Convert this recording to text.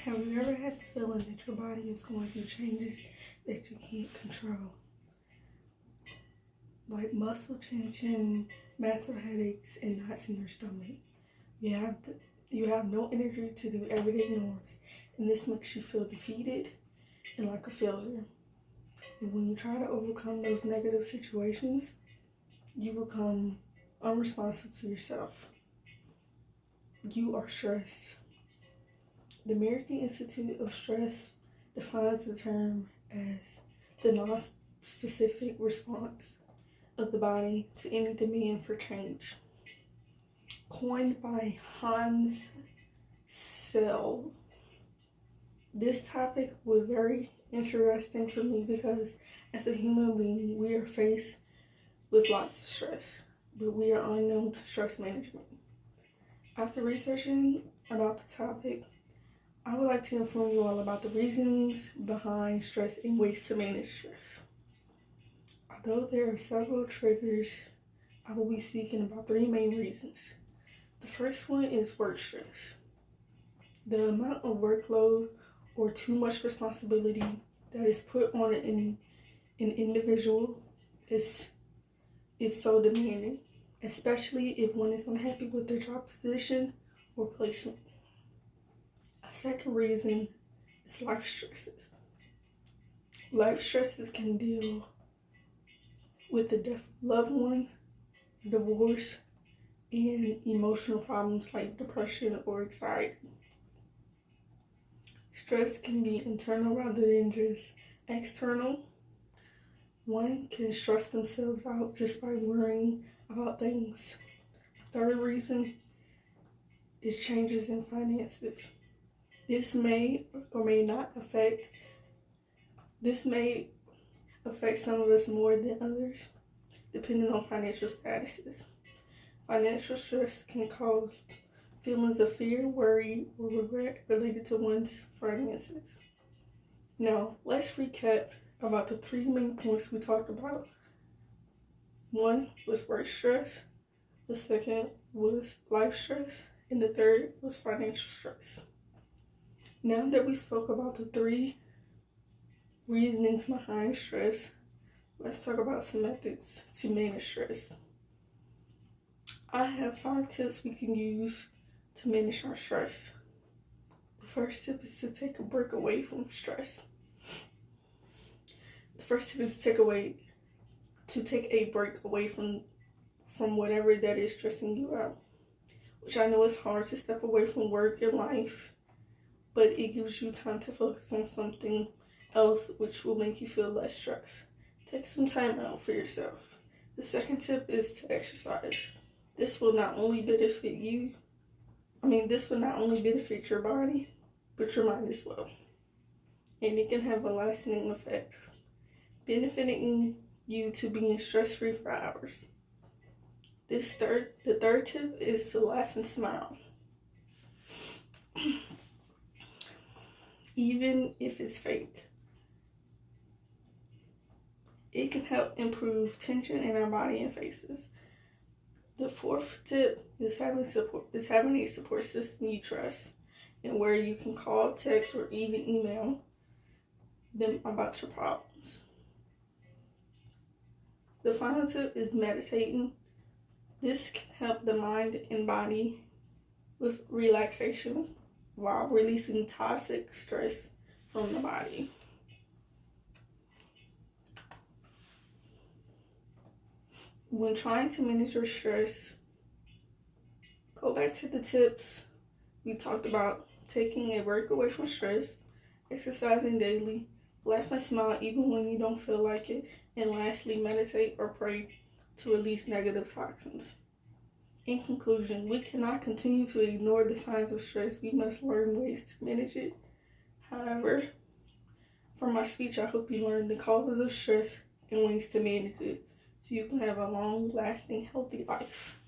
Have you ever had the feeling that your body is going through changes that you can't control? Like muscle tension, massive headaches, and knots in your stomach. You have no energy to do everyday norms, and this makes you feel defeated and like a failure. And when you try to overcome those negative situations, you become unresponsive to yourself. You are stressed. The American Institute of Stress defines the term as the non-specific response of the body to any demand for change. Coined by Hans Selye, this topic was very interesting for me because as a human being, we are faced with lots of stress, but we are unknown to stress management. After researching about the topic, I would like to inform you all about the reasons behind stress and ways to manage stress. Although there are several triggers, I will be speaking about 3 main reasons. The first one is work stress. The amount of workload or too much responsibility that is put on an individual is so demanding, especially if one is unhappy with their job position or placement. A second reason is life stresses. Life stresses can deal with the death of a loved one, divorce, and emotional problems like depression or anxiety. Stress can be internal rather than just external. One can stress themselves out just by worrying about things. The third reason is changes in finances. This may affect some of us more than others, depending on financial statuses. Financial stress can cause feelings of fear, worry, or regret related to one's finances. Now, let's recap about the 3 main points we talked about. One was work stress, the second was life stress, and the third was financial stress. Now that we spoke about the 3 reasonings behind stress, let's talk about some methods to manage stress. I have 5 tips we can use to manage our stress. The first tip is to take a break away from stress. The first tip is to take a break away from whatever that is stressing you out, which I know is hard to step away from work and life, but it gives you time to focus on something else which will make you feel less stressed. Take some time out for yourself. The second tip is to exercise. This will not only benefit your body, but your mind as well. And it can have a lasting effect, benefiting you to being stress-free for hours. The third tip is to laugh and smile. Even if it's fake. It can help improve tension in our body and faces. The fourth tip is having a support system you trust and where you can call, text, or even email them about your problems. The final tip is meditating. This can help the mind and body with relaxation while releasing toxic stress from the body. When trying to manage your stress, go back to the tips we talked about: taking a break away from stress, exercising daily, laugh and smile even when you don't feel like it, and lastly, meditate or pray to release negative toxins. In conclusion, we cannot continue to ignore the signs of stress. We must learn ways to manage it. However, from my speech, I hope you learned the causes of stress and ways to manage it so you can have a long-lasting, healthy life.